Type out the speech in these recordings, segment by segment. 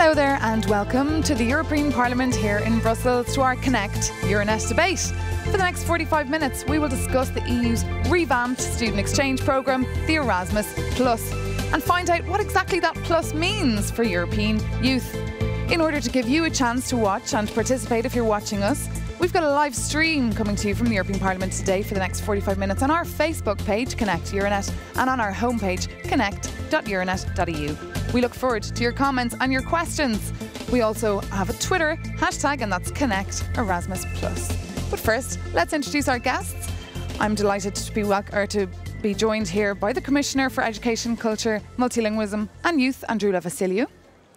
Hello there and welcome to the European Parliament here in Brussels to our Connect.Euranet debate. For the next 45 minutes we will discuss the EU's revamped student exchange programme, the Erasmus Plus, and find out what exactly that plus means for European youth. In order to give you a chance to watch and participate if you're watching us, we've got a live stream coming to you from the European Parliament today for the next 45 minutes on our Facebook page, Connect.Euranet, and on our homepage, Connect.Euranet.eu. We look forward to your comments and your questions. We also have a Twitter hashtag, and that's Connect Erasmus Plus. But first, let's introduce our guests. I'm delighted to be joined here by the Commissioner for Education, Culture, Multilingualism and Youth, Androulla Vassiliou.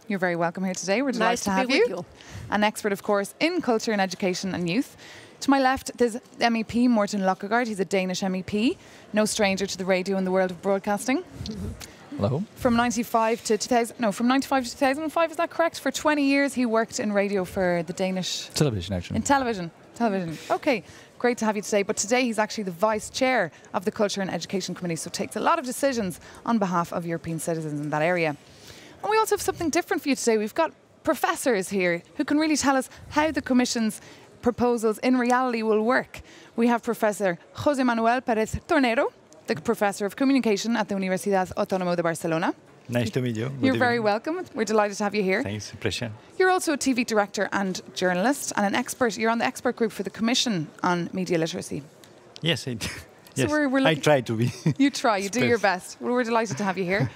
You're very welcome here today. We're delighted to have you. An expert, of course, in culture and education and youth. To my left, there's MEP Morten Løkkegaard. He's a Danish MEP, no stranger to the radio and the world of broadcasting. Hello. From 95 to 2005, is that correct? For 20 years he worked in radio for the Danish... Television, actually. In television. Okay, great to have you today. But today he's actually the Vice Chair of the Culture and Education Committee, so takes a lot of decisions on behalf of European citizens in that area. And we also have something different for you today. We've got professors here who can really tell us how the Commission's proposals in reality will work. We have Professor José Manuel Pérez Tornero, the Professor of Communication at the Universidad Autónoma de Barcelona. Nice to meet you. You're very welcome. We're delighted to have you here. Thanks, a pleasure. You're also a TV director and journalist and an expert. You're on the expert group for the Commission on Media Literacy. Yes, So we're I try to be. You try, you do your best. Well, we're delighted to have you here.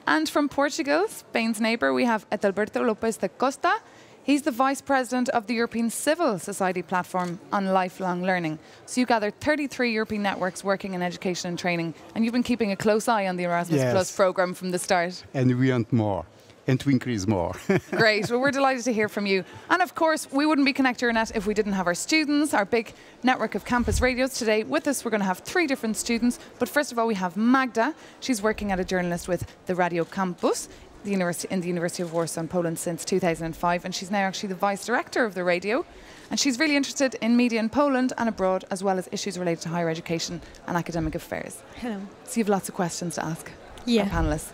And from Portugal, Spain's neighbour, we have Adalberto Lopes da Costa. He's the Vice President of the European Civil Society Platform on Lifelong Learning. So you gathered 33 European networks working in education and training, and you've been keeping a close eye on the Erasmus Plus programme from the start. And we want more, and to increase more. Great, well we're delighted to hear from you. And of course, we wouldn't be Connect.Euranet if we didn't have our students, our big network of campus radios. Today with us we're going to have 3 different students, but first of all we have Magda. She's working as a journalist with the Radio Campus in the University of Warsaw in Poland since 2005, and she's now actually the Vice Director of the radio, and she's really interested in media in Poland and abroad, as well as issues related to higher education and academic affairs. Hello. So you have lots of questions to ask our panellists.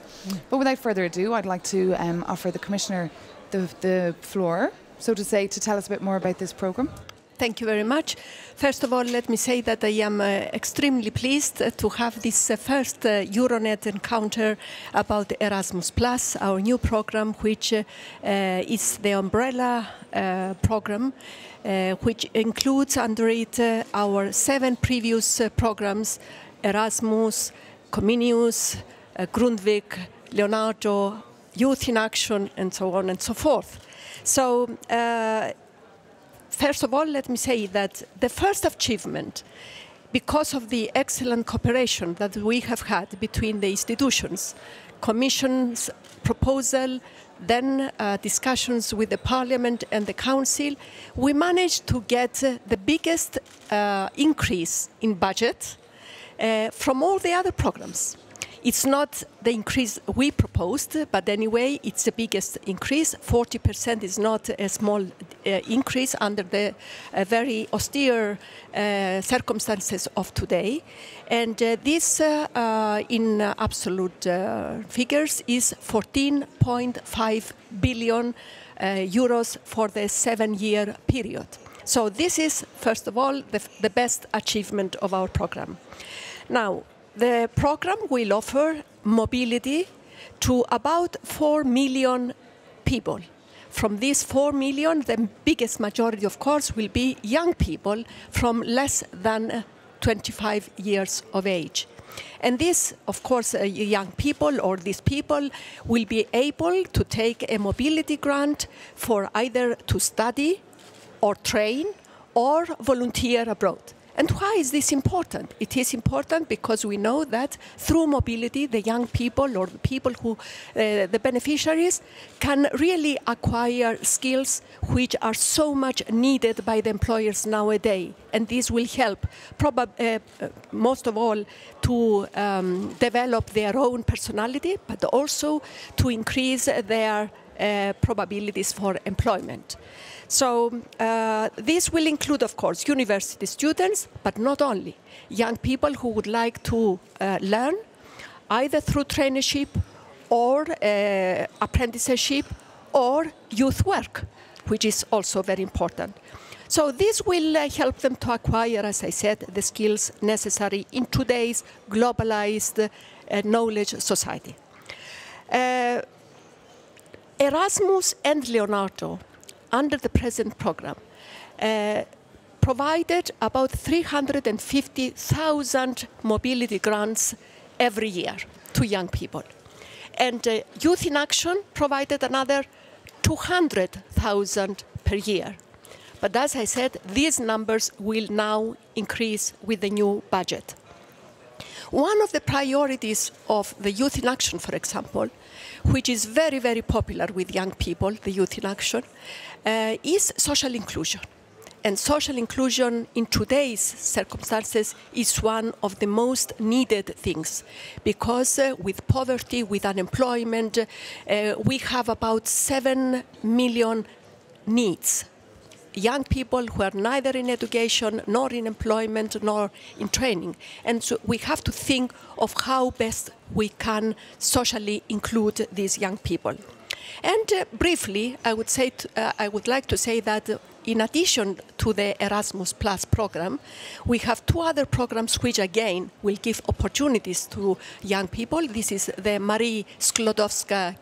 But without further ado, I'd like to offer the Commissioner the floor, so to say, to tell us a bit more about this programme. Thank you very much. First of all, let me say that I am extremely pleased to have this first Euranet encounter about Erasmus Plus, our new program, which is the umbrella program, which includes under it our 7 previous programs: Erasmus, Comenius, Grundvik, Leonardo, Youth in Action, and so on and so forth. So, first of all, let me say that the first achievement, because of the excellent cooperation that we have had between the institutions, Commission's proposal, then discussions with the Parliament and the Council, we managed to get the biggest increase in budget from all the other programs. It's not the increase we proposed, but anyway, it's the biggest increase. 40% is not a small increase under the very austere circumstances of today. And this, in absolute figures, is 14.5 billion euros for the 7-year period. So this is, first of all, the best achievement of our program. Now, the program will offer mobility to about 4 million people. From these 4 million, the biggest majority, of course, will be young people from less than 25 years of age. And this, of course, young people or these people will be able to take a mobility grant for either to study or train or volunteer abroad. And why is this important? It is important because we know that through mobility, the young people or the people who, the beneficiaries, can really acquire skills which are so much needed by the employers nowadays. And this will help, most of all, to develop their own personality, but also to increase their probabilities for employment. So this will include, of course, university students, but not only. Young people who would like to learn, either through traineeship or apprenticeship or youth work, which is also very important. So this will help them to acquire, as I said, the skills necessary in today's globalized knowledge society. Erasmus and Leonardo, under the present program, provided about 350,000 mobility grants every year to young people. And Youth in Action provided another 200,000 per year. But as I said, these numbers will now increase with the new budget. One of the priorities of the Youth in Action, for example, which is very, very popular with young people, the Youth in Action, is social inclusion. And social inclusion in today's circumstances is one of the most needed things, because with poverty, with unemployment, we have about 7 million needs. Young people who are neither in education, nor in employment, nor in training. And so we have to think of how best we can socially include these young people. And briefly, I would like to say that in addition to the Erasmus Plus program, we have two other programs which again will give opportunities to young people. This is the Marie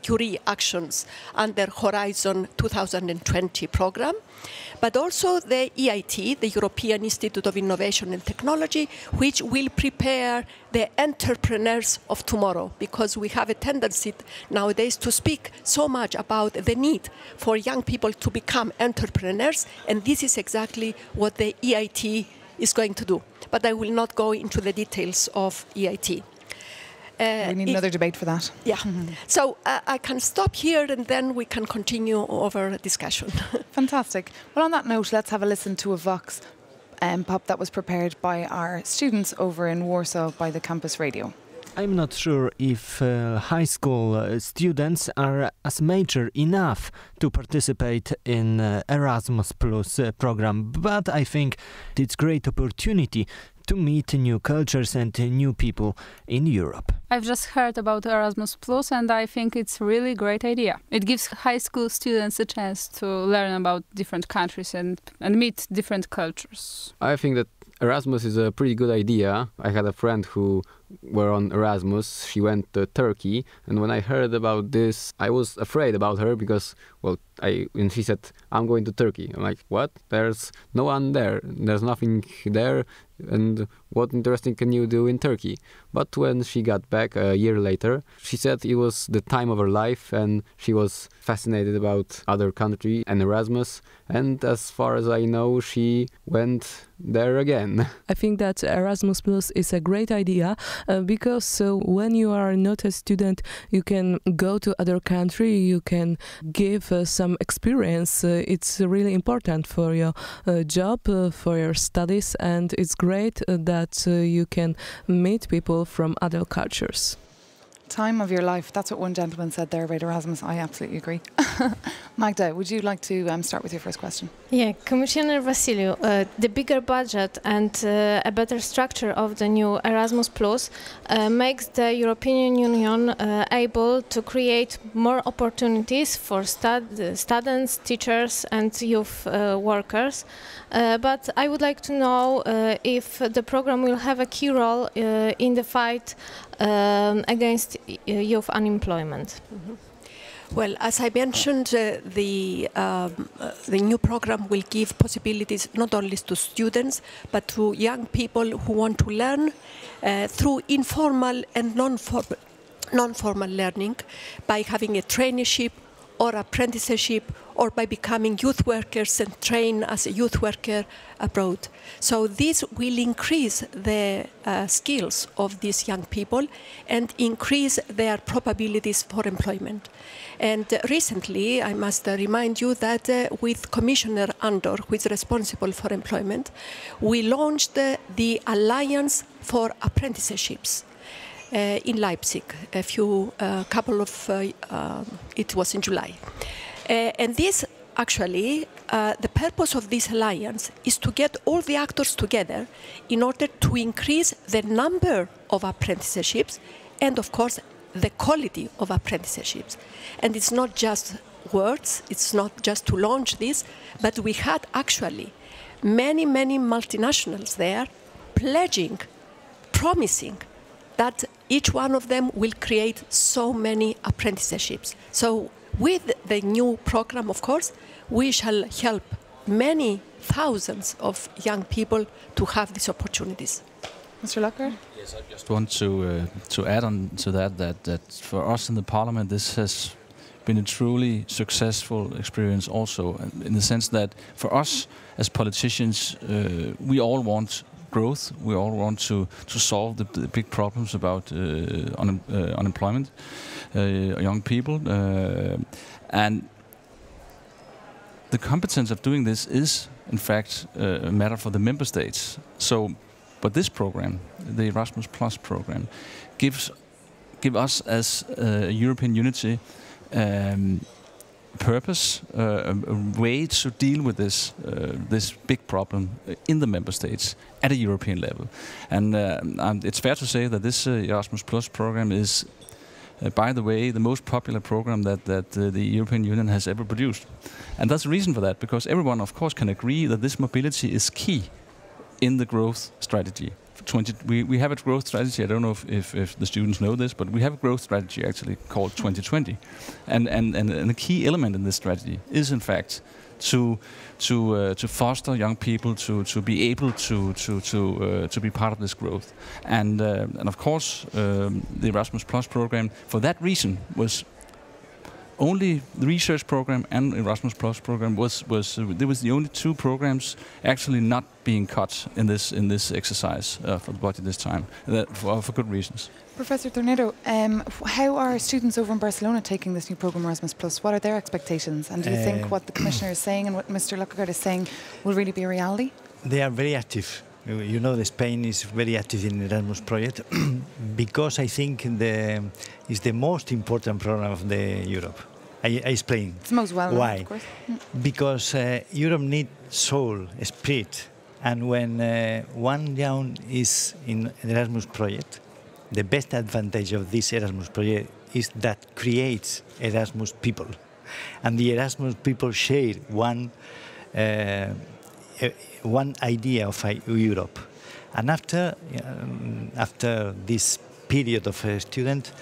Curie Actions under Horizon 2020 program, but also the EIT, the European Institute of Innovation and Technology, which will prepare the entrepreneurs of tomorrow, because we have a tendency nowadays to speak so much about the need for young people to become entrepreneurs, and this is exactly what the EIT is going to do. But I will not go into the details of EIT. We need another debate for that. Yeah. So I can stop here and then we can continue our discussion. Fantastic. Well, on that note, let's have a listen to a Vox pop that was prepared by our students over in Warsaw by the campus radio. I'm not sure if high school students are as mature enough to participate in Erasmus Plus program, but I think it's a great opportunity to meet new cultures and new people in Europe. I've just heard about Erasmus Plus and I think it's a really great idea. It gives high school students a chance to learn about different countries and meet different cultures. I think that Erasmus is a pretty good idea. I had a friend who were on Erasmus. She went to Turkey, and when I heard about this, I was afraid about her because, well, when she said, "I'm going to Turkey," I'm like, "What? There's no one there. There's nothing there. And what interesting can you do in Turkey?" But when she got back a year later, she said it was the time of her life, and she was fascinated about other country and Erasmus. And as far as I know, she went there again. I think that Erasmus Plus is a great idea because when you are not a student, you can go to other country, you can give some experience. It's really important for your job, for your studies, and it's great that you can meet people from other cultures. Time of your life. That's what one gentleman said there about Erasmus. I absolutely agree. Magda, would you like to start with your first question? Yeah, Commissioner Vassiliou, the bigger budget and a better structure of the new Erasmus Plus makes the European Union able to create more opportunities for students, teachers and youth workers. But I would like to know if the program will have a key role in the fight against youth unemployment. Mm-hmm. Well, as I mentioned, the new program will give possibilities not only to students, but to young people who want to learn through informal and non-formal learning by having a traineeship or apprenticeship, or by becoming youth workers and train as a youth worker abroad. So this will increase the skills of these young people and increase their probabilities for employment. And recently, I must remind you that with Commissioner Andor, who is responsible for employment, we launched the Alliance for Apprenticeships in Leipzig, it was in July. And this actually, the purpose of this alliance is to get all the actors together in order to increase the number of apprenticeships and, of course, the quality of apprenticeships. And it's not just words. It's not just to launch this, but we had actually many, many multinationals there pledging, promising that each one of them will create so many apprenticeships. So with the new program, of course, we shall help many thousands of young people to have these opportunities. Mr. Lockhart? Yes, I just want to add on to that for us in the Parliament, this has been a truly successful experience also, in the sense that for us as politicians, we all want growth. We all want to solve the big problems about unemployment, young people, and the competence of doing this is, in fact, a matter for the member states. But this program, the Erasmus Plus program, give us as European unity purpose, a way to deal with this big problem in the member states at a European level. And it's fair to say that this Erasmus Plus program is, by the way, the most popular program that the European Union has ever produced. And that's the reason for that, because everyone, of course, can agree that this mobility is key in the growth strategy. We have a growth strategy. I don't know if the students know this, but we have a growth strategy actually called 2020. And a key element in this strategy is, in fact, to foster young people to be able to be part of this growth. And of course, the Erasmus Plus program, for that reason, was only the research program and Erasmus Plus program was the only two programs actually not being cut in this exercise for the budget this time, for good reasons. Professor Tornado, how are students over in Barcelona taking this new program Erasmus Plus? What are their expectations? And do you think what the Commissioner is saying and what Mr. Lockhart is saying will really be a reality? They are very active. You know, Spain is very active in the Erasmus project because I think it's the most important program of Europe. I explain. It's the most well-known, why. Of course. Because Europe needs soul, spirit, and when one young is in the Erasmus project, the best advantage of this Erasmus project is that creates Erasmus people, and the Erasmus people share one idea of Europe. And after this period of a student,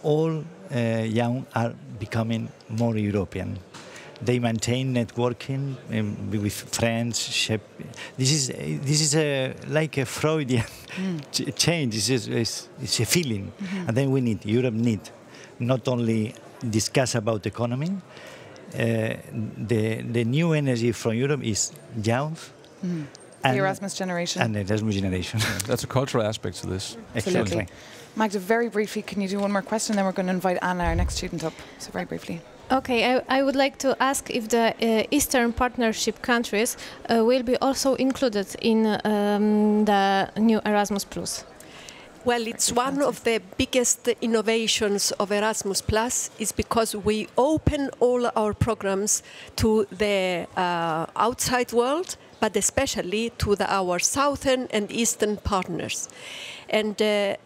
all young are becoming more European. They maintain networking with friends. This is like a Freudian change. It's a feeling, and then Europe need not only discuss about economy. The new energy from Europe is youth. The Erasmus generation. And the Erasmus generation. That's a cultural aspect to this. Absolutely. Magda, very briefly, can you do one more question? Then we're going to invite Anna, our next student, up. So very briefly. Okay, I would like to ask if the Eastern Partnership countries will be also included in the new Erasmus Plus. Well, it's one of the biggest innovations of Erasmus Plus is because we open all our programs to the outside world, but especially to our southern and eastern partners. And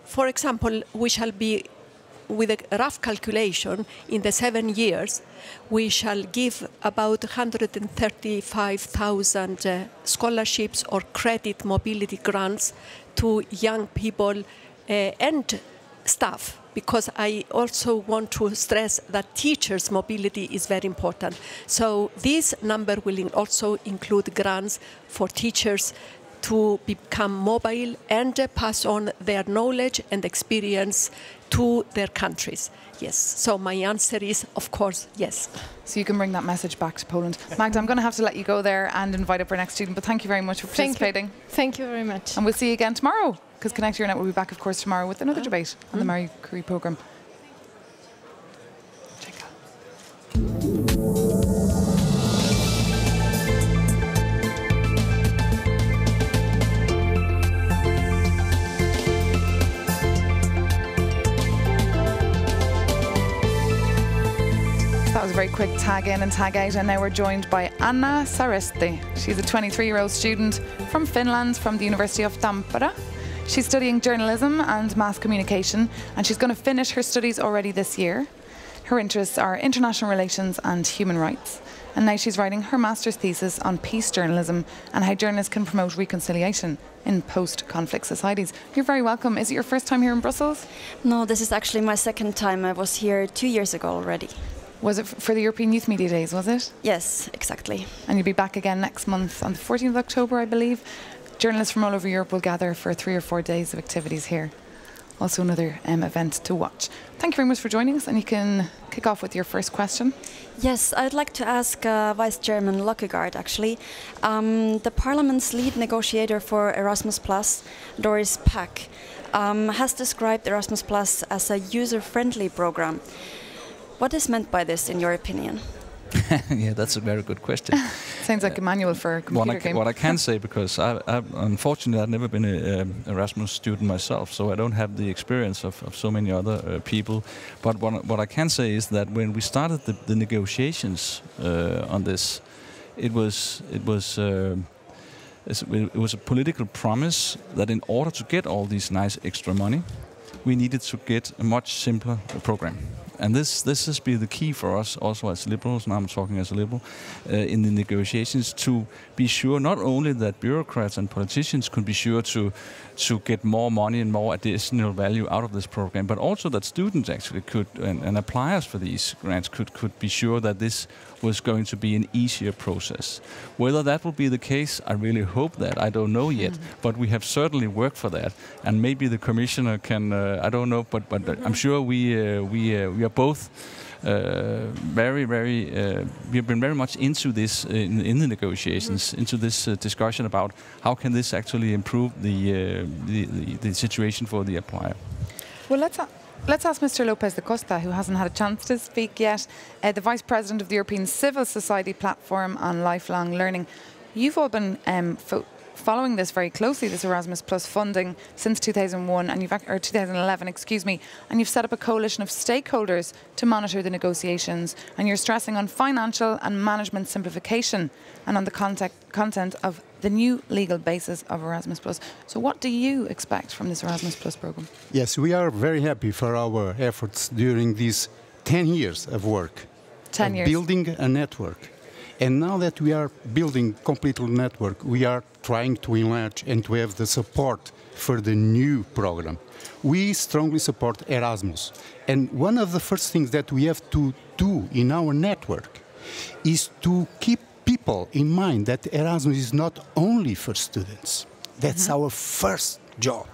for example, we shall be, with a rough calculation, in the 7 years, we shall give about 135,000 scholarships or credit mobility grants to young people and staff, because I also want to stress that teachers' mobility is very important. So this number will also include grants for teachers to become mobile and pass on their knowledge and experience to their countries. Yes, so my answer is, of course, yes. So you can bring that message back to Poland. Magda, I'm going to have to let you go there and invite up our next student, but thank you very much for participating. Thank you very much. And we'll see you again tomorrow, because Connect.Euranet will be back, of course, tomorrow with another debate on the Marie Curie programme. Check out. That was a very quick tag in and tag out, and now we're joined by Anna Saresti. She's a 23-year-old student from Finland, from the University of Tampere. She's studying journalism and mass communication, and she's going to finish her studies already this year. Her interests are international relations and human rights. And now she's writing her master's thesis on peace journalism and how journalists can promote reconciliation in post-conflict societies. You're very welcome. Is it your first time here in Brussels? No, this is actually my second time. I was here 2 years ago already. Was it for the European Youth Media Days, was it? Yes, exactly. And you'll be back again next month on the 14th of October, I believe. Journalists from all over Europe will gather for 3 or 4 days of activities here. Also another event to watch. Thank you very much for joining us, and you can kick off with your first question. Yes, I'd like to ask Vice Chairman Løkkegaard, actually. The Parliament's lead negotiator for Erasmus+, Doris Pack, has described Erasmus+ as a user-friendly program. What is meant by this, in your opinion? Yeah, that's a very good question. Sounds like a manual for a computer game. What I can say, because unfortunately I've never been an Erasmus student myself, so I don't have the experience of so many other people. But what I can say is that when we started the negotiations on this, it was a political promise that in order to get all these nice extra money, we needed to get a much simpler program. And this has been the key for us also as liberals, now I'm talking as a liberal, in the negotiations, to be sure not only that bureaucrats and politicians could be sure to get more money and more additional value out of this program, but also that students actually could, and appliers for these grants could be sure that this was going to be an easier process. Whether that will be the case, I really hope that. I don't know yet, but we have certainly worked for that. And maybe the Commissioner can, I don't know, but I'm sure we are both we have been very much into this in the negotiations, into this discussion about how can this actually improve the situation for the applier. Well, let's ask Mr. Lopez da Costa, who hasn't had a chance to speak yet, the Vice President of the European Civil Society Platform on Lifelong Learning. You've all been following this very closely, this Erasmus Plus funding, since 2001 and 2011, excuse me, and you've set up a coalition of stakeholders to monitor the negotiations, and you're stressing on financial and management simplification and on the content of the new legal basis of Erasmus Plus. So what do you expect from this Erasmus Plus program? Yes, we are very happy for our efforts during these 10 years of work. 10 years. Building a network. And now that we are building complete network, we are trying to enlarge and to have the support for the new program. We strongly support Erasmus. And one of the first things that we have to do in our network is to keep people in mind that Erasmus is not only for students. That's our first job.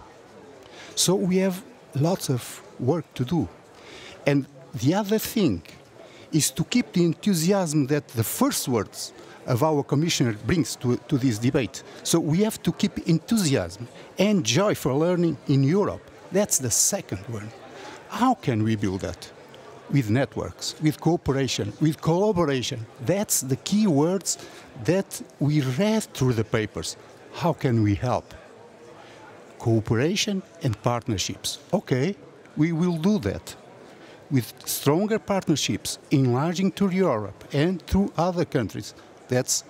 So we have lots of work to do. And the other thing is to keep the enthusiasm that the first words of our Commissioner brings to this debate. So we have to keep enthusiasm and joy for learning in Europe. That's the second one. How can we build that? With networks, with cooperation, with collaboration. That's the key words that we read through the papers. How can we help? Cooperation and partnerships. Okay, we will do that. With stronger partnerships, enlarging to Europe and through other countries. That's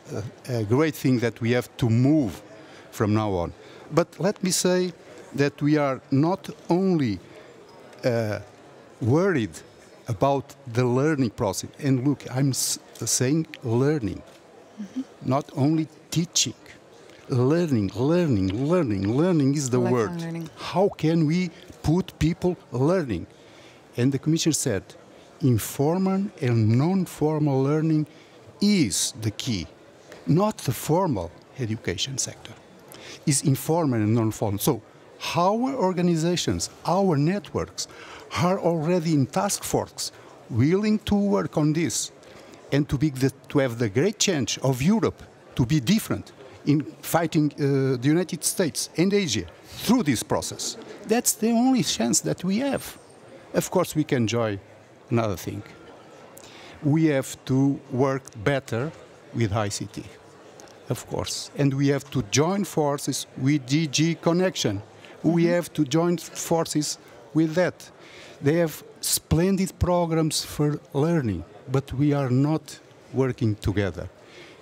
a great thing that we have to move from now on. But let me say that we are not only worried about the learning process. And look, I'm saying learning, not only teaching. Learning is the word. Learning. How can we put people learning? And the Commissioner said, informal and non-formal learning is the key, not the formal education sector. It's informal and non-formal. So our organizations, our networks are already in task force, willing to work on this and to have the great change of Europe to be different in fighting the United States and Asia through this process. That's the only chance that we have. Of course, we can enjoy another thing. We have to work better with ICT, of course. And we have to join forces with DG Connection. We have to join forces with that. They have splendid programs for learning, but we are not working together.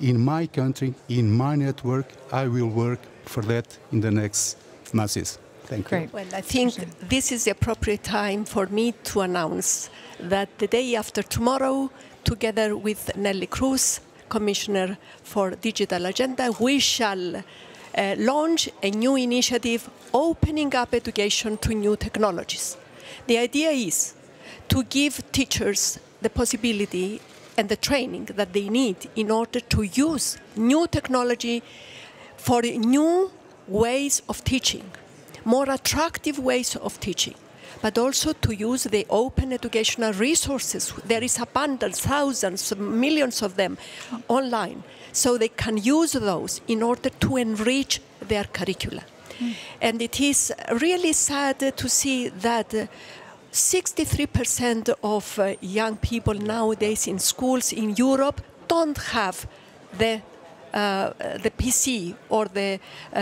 In my country, in my network, I will work for that in the next months. Thank you. Great. Well, I think this is the appropriate time for me to announce that the day after tomorrow, together with Nelly Cruz, Commissioner for Digital Agenda, we shall launch a new initiative opening up education to new technologies. The idea is to give teachers the possibility and the training that they need in order to use new technology for new ways of teaching, more attractive ways of teaching, but also to use the open educational resources. There is abundance, thousands, millions of them online, so they can use those in order to enrich their curricula. And it is really sad to see that 63% of young people nowadays in schools in Europe don't have the PC or the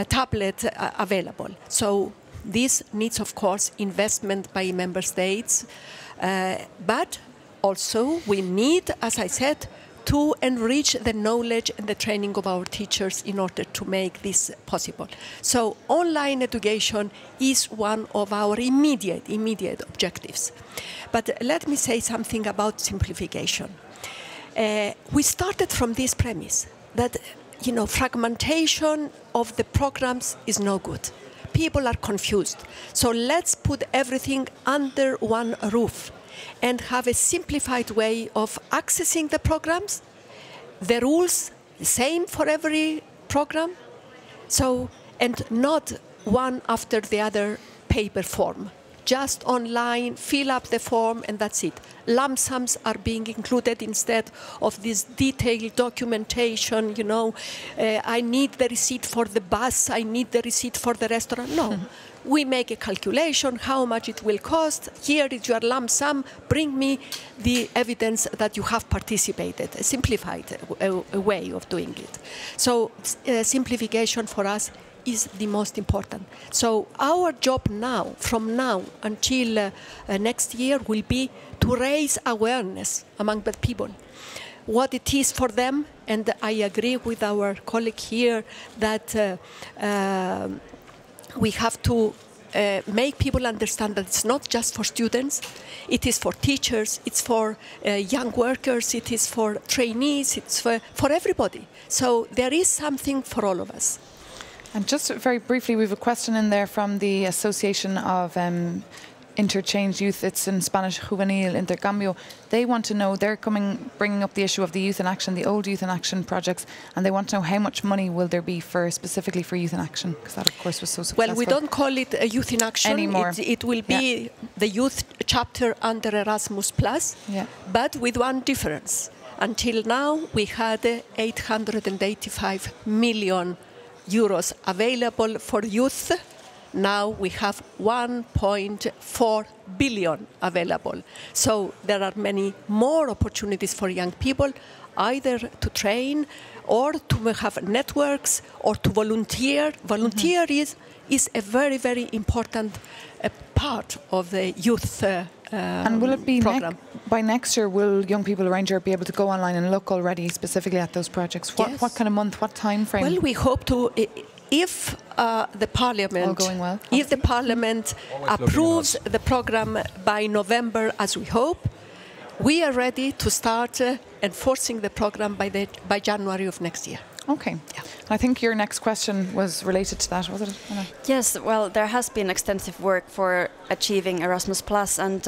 tablet available. So this needs, of course, investment by member states, but also we need, as I said, to enrich the knowledge and the training of our teachers in order to make this possible. So online education is one of our immediate objectives. But let me say something about simplification. We started from this premise that, fragmentation of the programs is no good. People are confused. So let's put everything under one roof and have a simplified way of accessing the programs, the rules, the same for every program, and not one after the other paper form. Just online, fill up the form, and that's it. Lump sums are being included instead of this detailed documentation, I need the receipt for the bus, I need the receipt for the restaurant. No. We make a calculation, how much it will cost. Here is your lump sum. Bring me the evidence that you have participated. A simplified way of doing it. So simplification for us is the most important. So our job now, from now until next year, will be to raise awareness among the people. What it is for them, and I agree with our colleague here that we have to make people understand that it's not just for students, it is for teachers, it's for young workers, it is for trainees, it's for everybody. So there is something for all of us. And just very briefly, we have a question in there from the Association of Interchange Youth. It's in Spanish, Juvenil Intercambio. They want to know, they're bringing up the issue of the Youth in Action, the old Youth in Action projects, and they want to know how much money will there be specifically for Youth in Action, because that, of course, was so successful. Well, we don't call it a Youth in Action anymore. It will be the youth chapter under Erasmus+, but with one difference. Until now, we had 885 million euros available for youth. Now we have 1.4 billion available. So there are many more opportunities for young people, either to train or to have networks or to volunteer. Volunteer is a very, very important part of the youth and will it be program. By next year, will young people around Europe be able to go online and look already specifically at those projects? What kind of month, what time frame? Well, we hope to, if the Parliament, all going well, if the Parliament approves the program by November, as we hope, we are ready to start enforcing the program by January of next year. Okay. Yeah. I think your next question was related to that, was it? Yes, well, there has been extensive work for achieving Erasmus+, and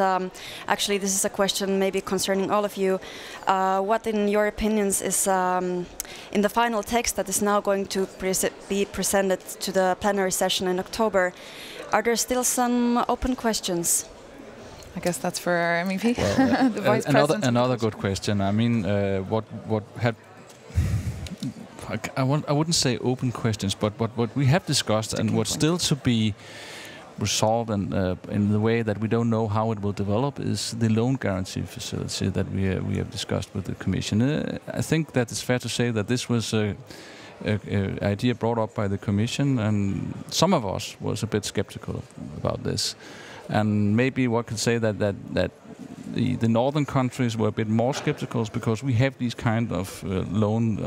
actually this is a question maybe concerning all of you. What, in your opinions, is in the final text that is now going to be presented to the plenary session in October, are there still some open questions? I guess that's for our MEP, well, the Vice President. Another good question. I mean, what had... I wouldn't say open questions, but what we have discussed and what's still to be resolved, and in the way that we don't know how it will develop, is the loan guarantee facility that we have discussed with the Commission. I think that it's fair to say that this was an idea brought up by the Commission, and some of us was a bit skeptical about this. And maybe one could say that the northern countries were a bit more skeptical because we have these kind of loan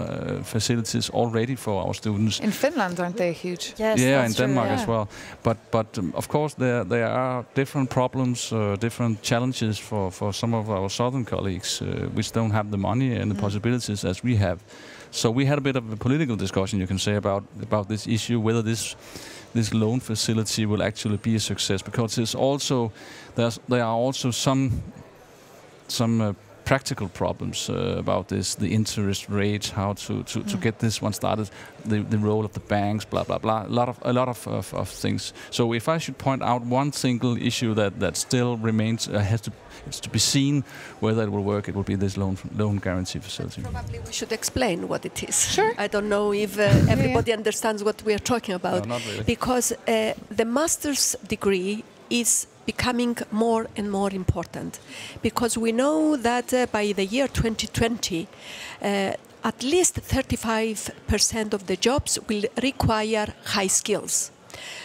facilities already for our students. In Finland, aren't they huge? Yes, yeah, that's in Denmark true, as well. But of course there are different problems, different challenges for some of our southern colleagues which don't have the money and the possibilities as we have. So we had a bit of a political discussion, you can say, about this issue, whether this loan facility will actually be a success, because there are also some practical problems about this, the interest rates, how to get this one started, the role of the banks, blah blah blah, a lot of things. So if I should point out one single issue that still remains, it's to be seen whether it will work, it will be this loan guarantee facility. Probably we should explain what it is. Sure. I don't know if everybody understands what we are talking about. No, not really. Because the master's degree is becoming more and more important, because we know that by the year 2020 at least 35% of the jobs will require high skills.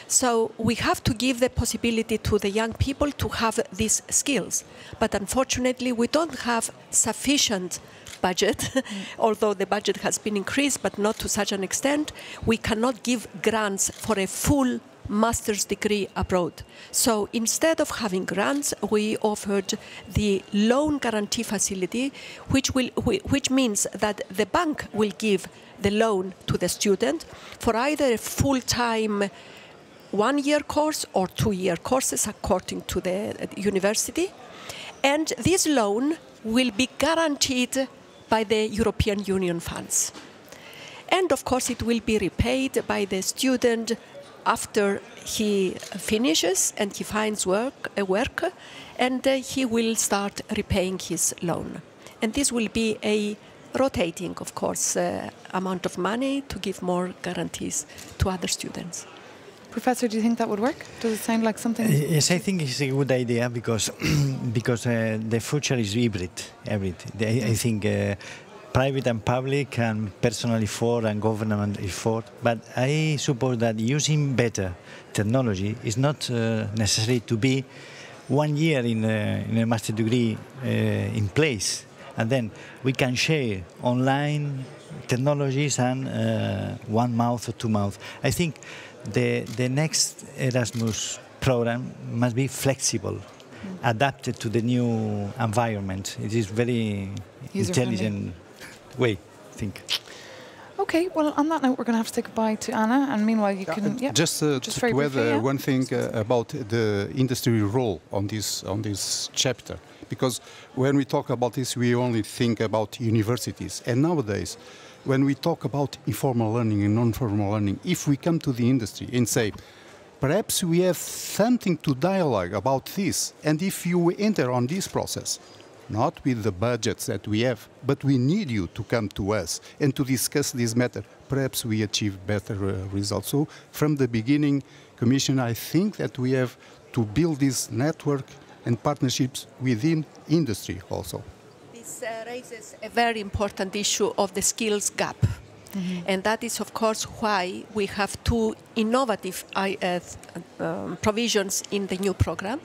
So we have to give the possibility to the young people to have these skills. But unfortunately, we don't have sufficient budget, although the budget has been increased, but not to such an extent. We cannot give grants for a full master's degree abroad. So instead of having grants, we offered the loan guarantee facility, which means that the bank will give the loan to the student for either a full-time one-year course or two-year courses according to the university. And this loan will be guaranteed by the European Union funds. And of course it will be repaid by the student after he finishes and he finds work, and he will start repaying his loan. And this will be a rotating, of course, amount of money to give more guarantees to other students. Professor, do you think that would work? Does it sound like something? Yes, I think it's a good idea because the future is hybrid. I think private and public and personal effort and government effort. But I suppose that using better technology is not necessary to be 1 year in a master degree in place. And then we can share online technologies and 1 month or 2 months. I think the next Erasmus program must be flexible, adapted to the new environment. It is very intelligent way, I think. Okay, well, on that note, we're going to have to say goodbye to Anna, and meanwhile, you can just to add one thing about the industry role on this chapter, because when we talk about this, we only think about universities, and nowadays, when we talk about informal learning and non-formal learning, if we come to the industry and say, perhaps we have something to dialogue about this, and if you enter on this process, not with the budgets that we have, but we need you to come to us and to discuss this matter, perhaps we achieve better results. So from the beginning, Commission, I think that we have to build this network and partnerships within industry also. This raises a very important issue of the skills gap. And that is, of course, why we have 2 innovative provisions in the new program,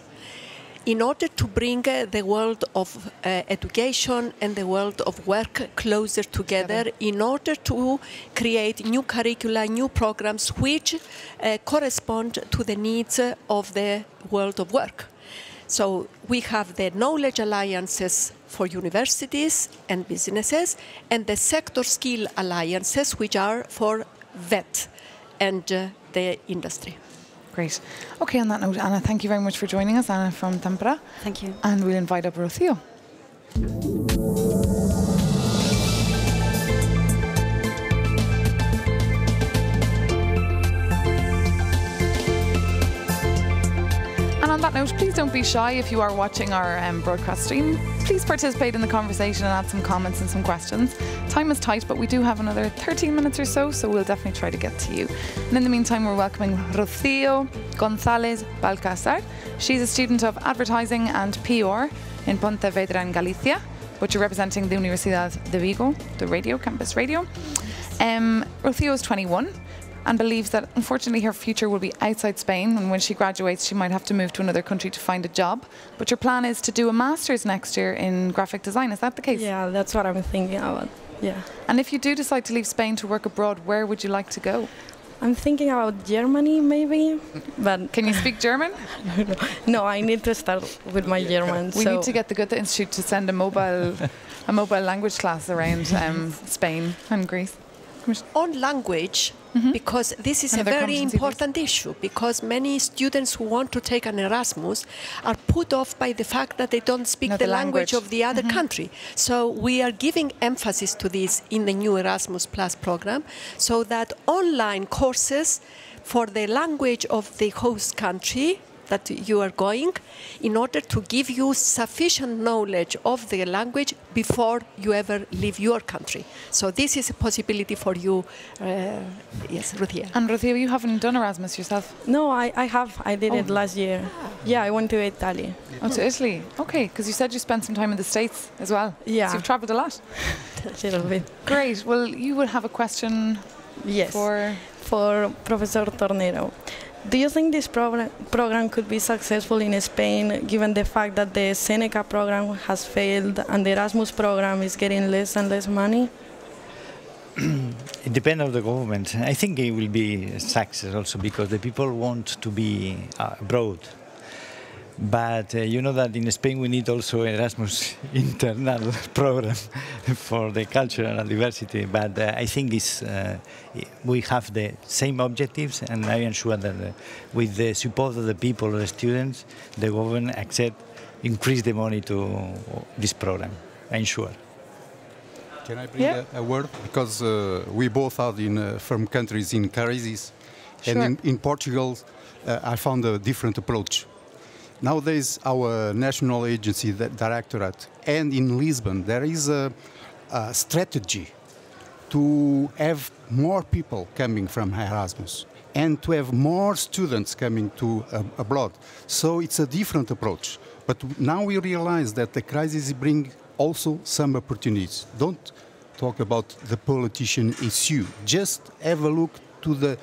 in order to bring the world of education and the world of work closer together, in order to create new curricula, new programs which correspond to the needs of the world of work. So we have the knowledge alliances for universities and businesses, and the sector skill alliances, which are for VET and the industry. Great. Okay, on that note, Anna, thank you very much for joining us. Anna from Tampere. Thank you. And we'll invite up Rocío. And on that note, please don't be shy if you are watching our broadcast stream. Please participate in the conversation and add some comments and some questions. Time is tight, but we do have another 13 minutes or so we'll definitely try to get to you. And in the meantime, we're welcoming Rocío González Balcázar. She's a student of advertising and PR in Pontevedra in Galicia, but you're representing the Universidad de Vigo, the radio, campus radio. Rocío is 21. and believes that unfortunately her future will be outside Spain, and when she graduates she might have to move to another country to find a job. But your plan is to do a master's next year in graphic design, is that the case? Yeah, that's what I'm thinking about. Yeah. And if you do decide to leave Spain to work abroad, where would you like to go? I'm thinking about Germany maybe, but... Can you speak German? No, I need to start with my German. We need to get the Goethe Institute to send a mobile language class around Spain and Greece. On language, because this is a very important issue, because many students who want to take an Erasmus are put off by the fact that they don't speak the language of the other country. So we are giving emphasis to this in the new Erasmus Plus program, so that online courses for the language of the host country that you are going, in order to give you sufficient knowledge of the language before you ever leave your country. So this is a possibility for you, yes, Ruthia. And Ruthia, you haven't done Erasmus yourself? No, I have. I did it last year. Yeah, I went to Italy. Oh, to Italy. Okay, because you said you spent some time in the States as well. Yeah. So you've travelled a lot. A little bit. Great. Well, you would have a question for Professor Tornero. Do you think this program could be successful in Spain, given the fact that the Seneca program has failed and the Erasmus program is getting less and less money? It depends on the government. I think it will be a success also because the people want to be abroad. But you know that in Spain we need also Erasmus internal program for the cultural diversity. But I think this we have the same objectives, and I am sure that with the support of the people, the students, the government accept increase the money to this program. I'm sure. Can I bring a word? Because we both are from countries in crisis, and in Portugal I found a different approach. Nowadays, our national agency, the directorate, and in Lisbon, there is a strategy to have more people coming from Erasmus and to have more students coming to abroad. So it's a different approach. But now we realize that the crisis brings also some opportunities. Don't talk about the politician issue. Just have a look to the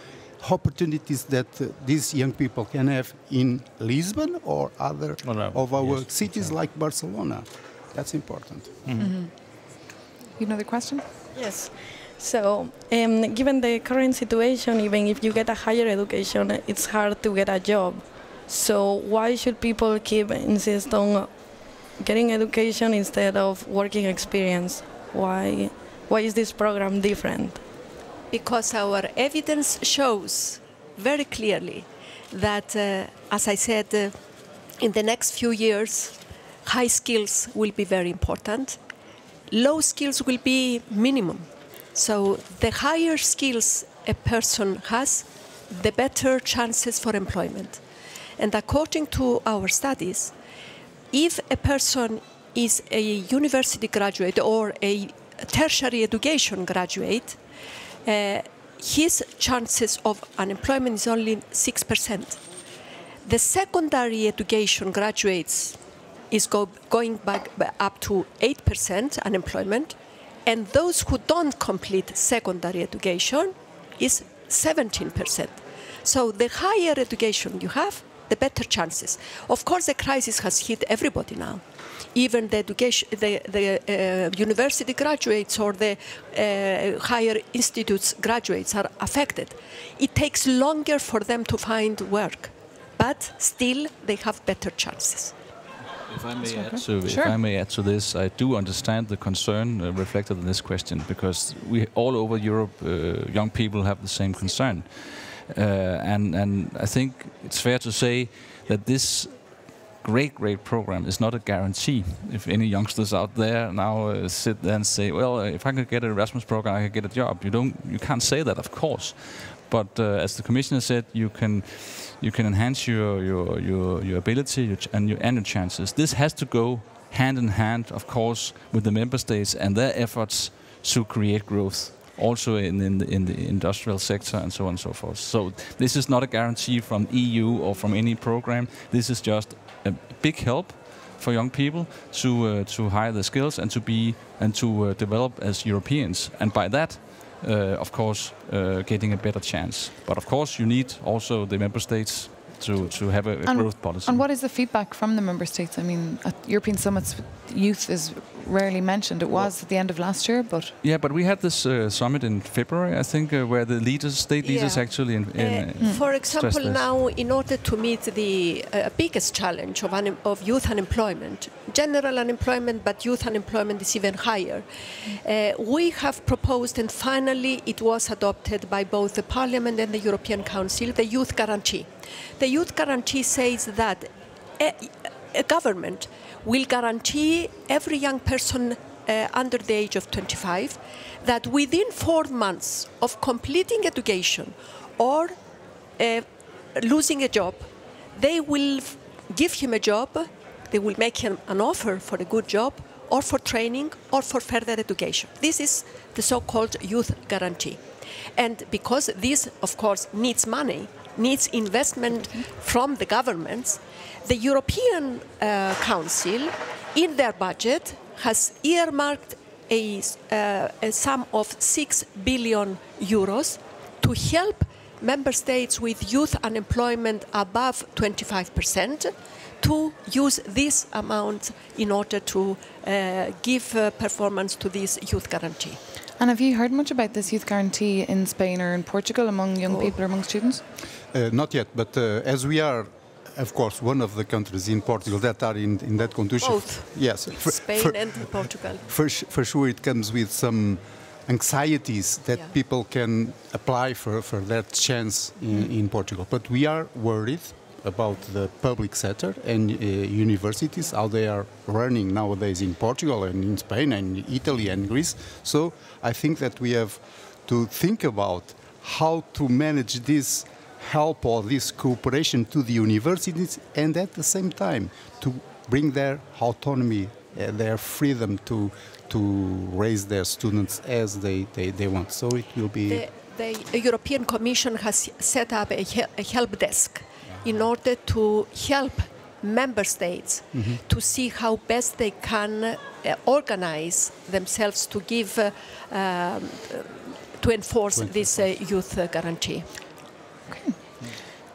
opportunities that these young people can have in Lisbon or other of our cities like Barcelona. That's important. You know the question? Yes. So, given the current situation, even if you get a higher education, it's hard to get a job. So why should people keep insist on getting education instead of working experience? Why is this program different? Because our evidence shows very clearly that, as I said, in the next few years, high skills will be very important. Low skills will be minimum. So the higher skills a person has, the better chances for employment. And according to our studies, if a person is a university graduate or a tertiary education graduate, his chances of unemployment is only 6%. The secondary education graduates is going back up to 8% unemployment, and those who don't complete secondary education is 17%. So the higher education you have, the better chances. Of course, the crisis has hit everybody now. Even the university graduates or the higher institutes graduates are affected. It takes longer for them to find work, but still they have better chances. If I may add to this, I do understand the concern reflected in this question, because we all over Europe, young people have the same concern. And I think it's fair to say that this great program is not a guarantee. If any youngsters out there now sit there and say, well, if I could get an Erasmus program, I could get a job. You can't say that, of course. But as the Commissioner said, you can enhance your ability and your chances. This has to go hand in hand, of course, with the member states and their efforts to create growth, also in the industrial sector and so on and so forth. So this is not a guarantee from EU or from any program. This is just a big help for young people to hire their skills and to develop as Europeans. And by that, of course, getting a better chance. But of course, you need also the member states to have a growth policy. And what is the feedback from the member states? I mean, at European summits, youth is rarely mentioned. It was at the end of last year, but... Yeah, but we had this summit in February, I think, where the state leaders actually... for example, now, in order to meet the biggest challenge of youth unemployment, general unemployment, but youth unemployment is even higher, we have proposed, and finally it was adopted by both the Parliament and the European Council, the Youth Guarantee. The Youth Guarantee says that a government will guarantee every young person under the age of 25 that within 4 months of completing education or losing a job, they will give him a job, they will make him an offer for a good job or for training or for further education. This is the so-called Youth Guarantee. And because this, of course, needs money, needs investment from the governments, the European Council, in their budget, has earmarked a sum of 6 billion euros to help member states with youth unemployment above 25% to use this amount in order to give performance to this youth guarantee. And have you heard much about this youth guarantee in Spain or in Portugal among young people or among students? Not yet, but as we are, of course, one of the countries in Portugal that are in that condition. Both. Yes. Spain and Portugal. For sure it comes with some anxieties that people can apply for that chance in Portugal. But we are worried about the public sector and universities, how they are running nowadays in Portugal and in Spain and Italy and Greece. So I think that we have to think about how to manage this help or this cooperation to the universities, and at the same time to bring their autonomy, their freedom to raise their students as they want. So it will be... The European Commission has set up a help desk in order to help member states to see how best they can organize themselves to give, to enforce this youth guarantee. Okay.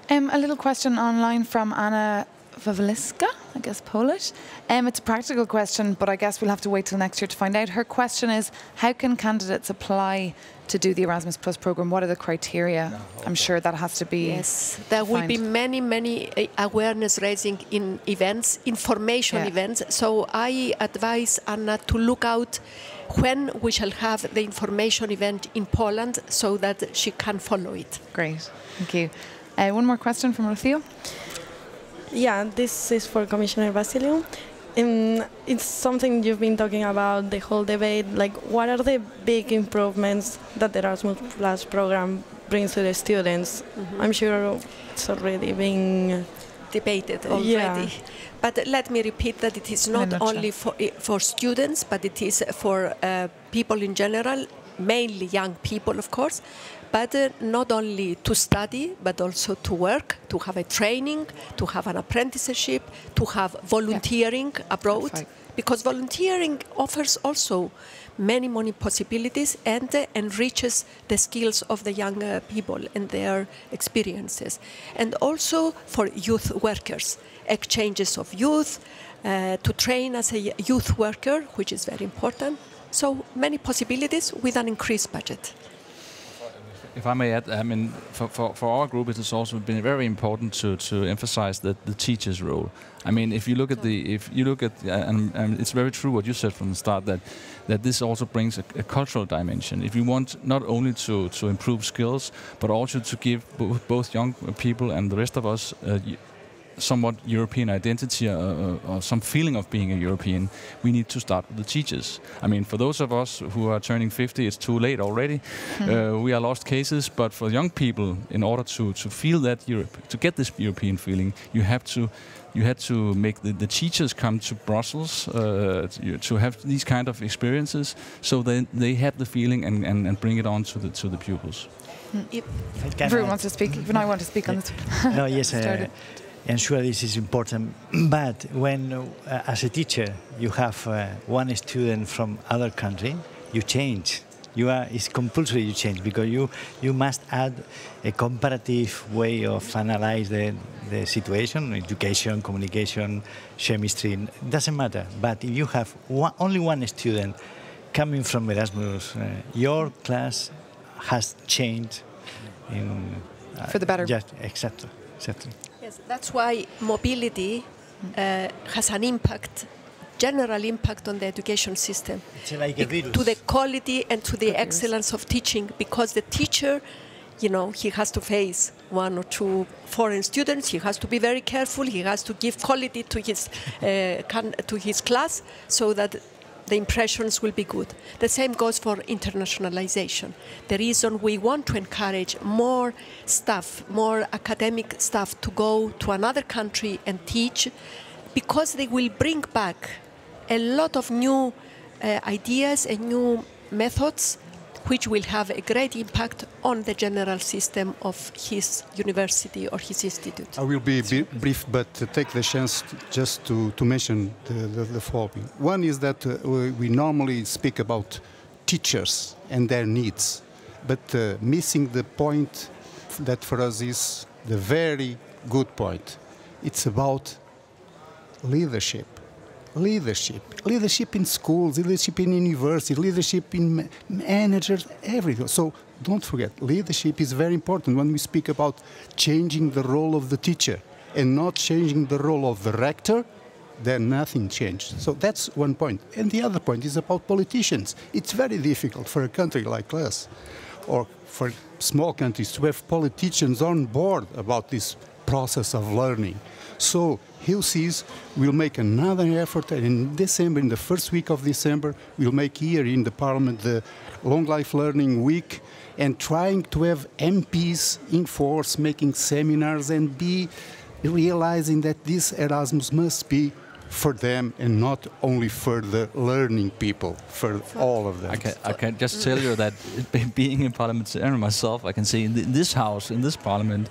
A little question online from Anna Wawliska, I guess Polish. It's a practical question, but I guess we'll have to wait till next year to find out. Her question is, how can candidates apply to do the Erasmus Plus program? What are the criteria? I'm sure that has to be there will be many awareness raising in events, information events. So I advise Anna to look out when we shall have the information event in Poland so that she can follow it. Great, thank you. One more question from Rocío. Yeah, this is for Commissioner Vassiliou. It's something you've been talking about, the whole debate. Like, what are the big improvements that the Erasmus Plus program brings to the students? I'm sure it's already being debated already. Yeah. But let me repeat that it is not only for students, but it is for people in general, mainly young people, of course, but not only to study, but also to work, to have a training, to have an apprenticeship, to have volunteering abroad, because volunteering offers also many possibilities and enriches the skills of the young people and their experiences. And also for youth workers, exchanges of youth, to train as a youth worker, which is very important. So many possibilities with an increased budget. If I may add, I mean, for our group, it has also been very important to emphasize the teacher's role. I mean, if you look at and it's very true what you said from the start, that this also brings a cultural dimension. If you want not only to improve skills, but also to give both young people and the rest of us somewhat European identity or some feeling of being a European, we need to start with the teachers. I mean, for those of us who are turning 50, it's too late already. We are lost cases, but for young people, in order to feel that to get this European feeling, you have to make the teachers come to Brussels to have these kind of experiences, so that they have the feeling and bring it on to the pupils. Everyone wants to speak. Even I want to speak on this. No, yes. And sure, this is important. But when, as a teacher, you have one student from other country, you change It's compulsory you change, because you must add a comparative way of analyze the situation, education, communication, chemistry, doesn't matter. But if you have only one student coming from Erasmus, your class has changed for the better. Exactly. Yes, that's why mobility has an impact, general impact on the education system. It's like a virus. To the quality and to the excellence of teaching, because the teacher, he has to face 1 or 2 foreign students. He has to be very careful. He has to give quality to his class so that the impressions will be good. The same goes for internationalization. The reason we want to encourage more staff, more academic staff to go to another country and teach, because they will bring back a lot of new ideas and new methods which will have a great impact on the general system of his university or his institute. I will be brief, but take the chance just to mention the following. One is that we normally speak about teachers and their needs, but missing the point that for us is the very good point. It's about leadership. Leadership in schools, leadership in universities, leadership in managers, everything. So don't forget, leadership is very important when we speak about changing the role of the teacher and not changing the role of the rector. Then nothing changed. So that's one point. And the other point is about politicians. It's very difficult for a country like us, or for small countries, to have politicians on board about this process of learning. So HillSeas will make another effort, and in December, in the first week of December, we'll make here in the Parliament the Long Life Learning Week, and trying to have MPs in force, making seminars, and be realizing that this Erasmus must be for them and not only for the learning people, for all of them. I can just tell you that being a parliamentarian myself, I can say in this house, in this parliament,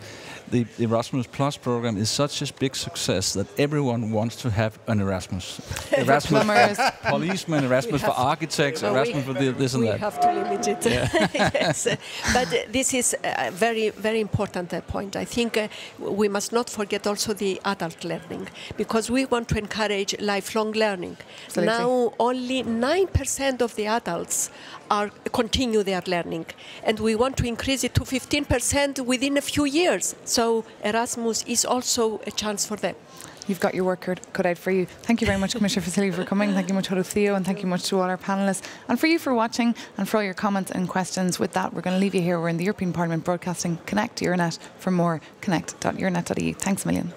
the Erasmus Plus program is such a big success that everyone wants to have an Erasmus. Erasmus for policemen, Erasmus for architects, Erasmus for this and that. We have to limit it. Yes. But this is a very, very important point. I think we must not forget also the adult learning, because we want to encourage lifelong learning. Absolutely. Now only 9% of the adults continue their learning, and we want to increase it to 15% within a few years. So Erasmus is also a chance for them. You've got your work cut out for you. Thank you very much, Commissioner Vassiliou, for coming. Thank you much, Theo, and thank you much to all our panellists. And for you for watching and for all your comments and questions. With that, we're going to leave you here. We're in the European Parliament broadcasting Connect.Euranet. For more, Connect.Euranet.eu. Thanks a million.